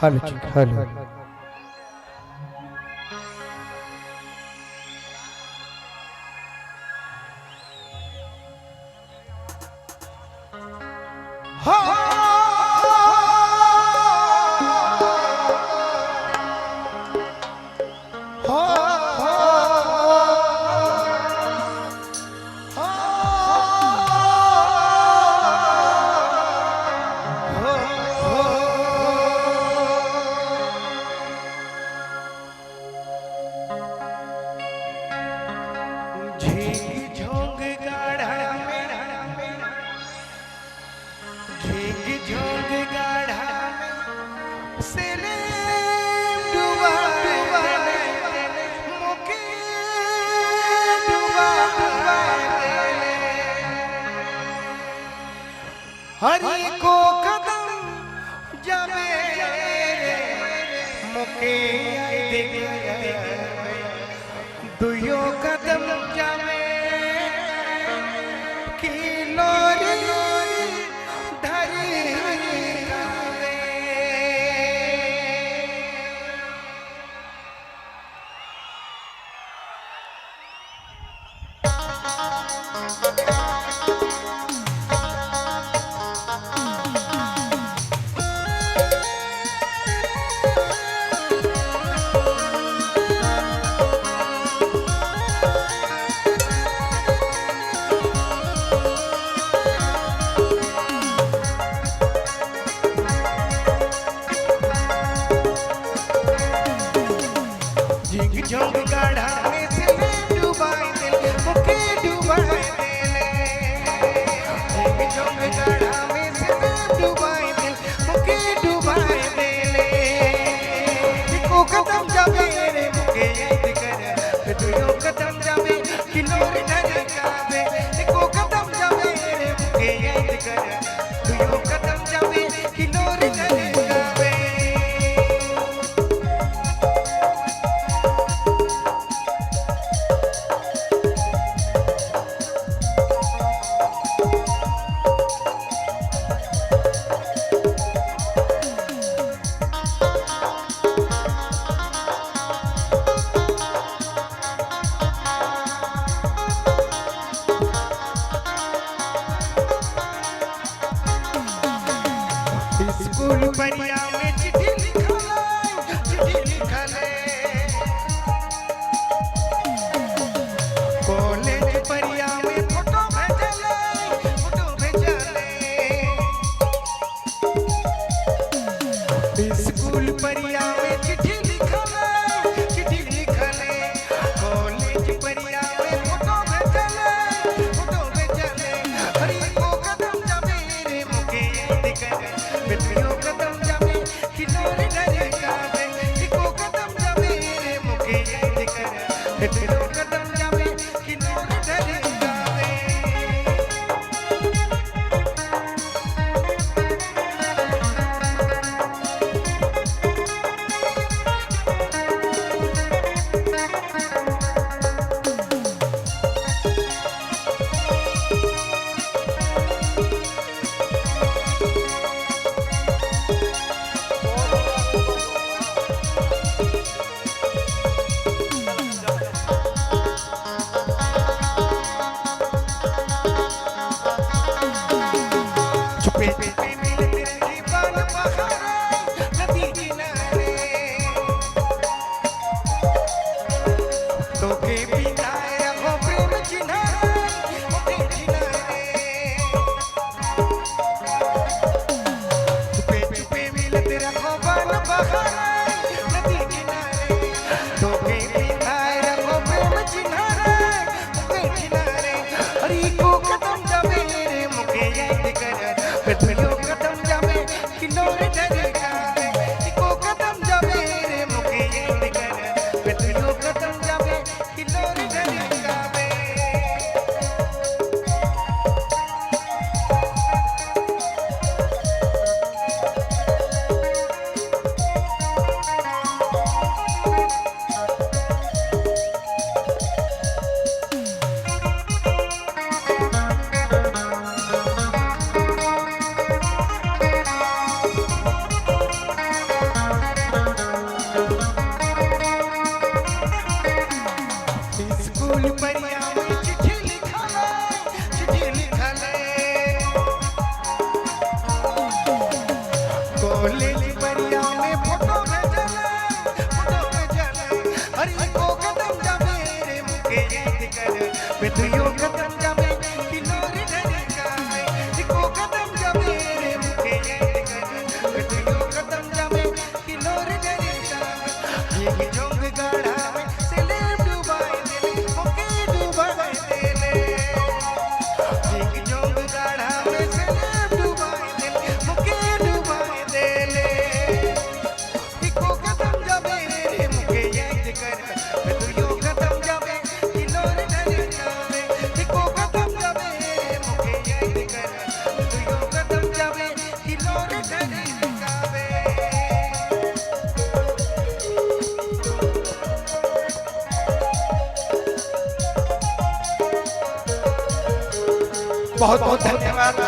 Hello जी, hello. Hari को कदम जमे मुके दुयो कदम जमे किलोरी धरी झोंक गाढ़ा में से डुबाए दिल मुके डुबाए दिल झोंक गाढ़ा में से डुबाए दिल मुके डुबाए दिल को कदम जावे रे मुके याद कर दुयो कदम जावे किलोर नर जावे को कदम जावे रे मुके याद कर दुयो कदम जावे किलोर नर जावे स्कूल परिया में चिट्ठी लिखा ले कॉलेज परिया में फोटो भेजले स्कूल परिया में चिट्ठी लिखा ले कॉलेज परिया में फोटो भेजले हरि को कदम जावे रे मुके याद कर बिटियो कदम जावे किलोर डर जावे को कदम जावे रे मुके याद कर बिटियो कदम जावे किलोर डर जावे बोले परिया में फोटो भेजले अरे को कदम जावे रे मुके याद कर बेटियों कदम जावे किलोरी डरे गावे को कदम जावे रे मुके याद कर बेटियों कदम जावे किलोरी डरे गावे ये जोंग गाड़ा में सेलेब डुबाए दे मुके डुबाए दे ये जोंग गाड़ा में सेलेब डुबाए दे मुके डुबाए दे को कदम जावे रे मुके याद कर बेटियों कदम जावे किलोरी डरे गावे को कदम जावे रे मुके याद कर बेटियों कदम जावे किलोरी डरे गावे। बहुत बहुत धन्यवाद।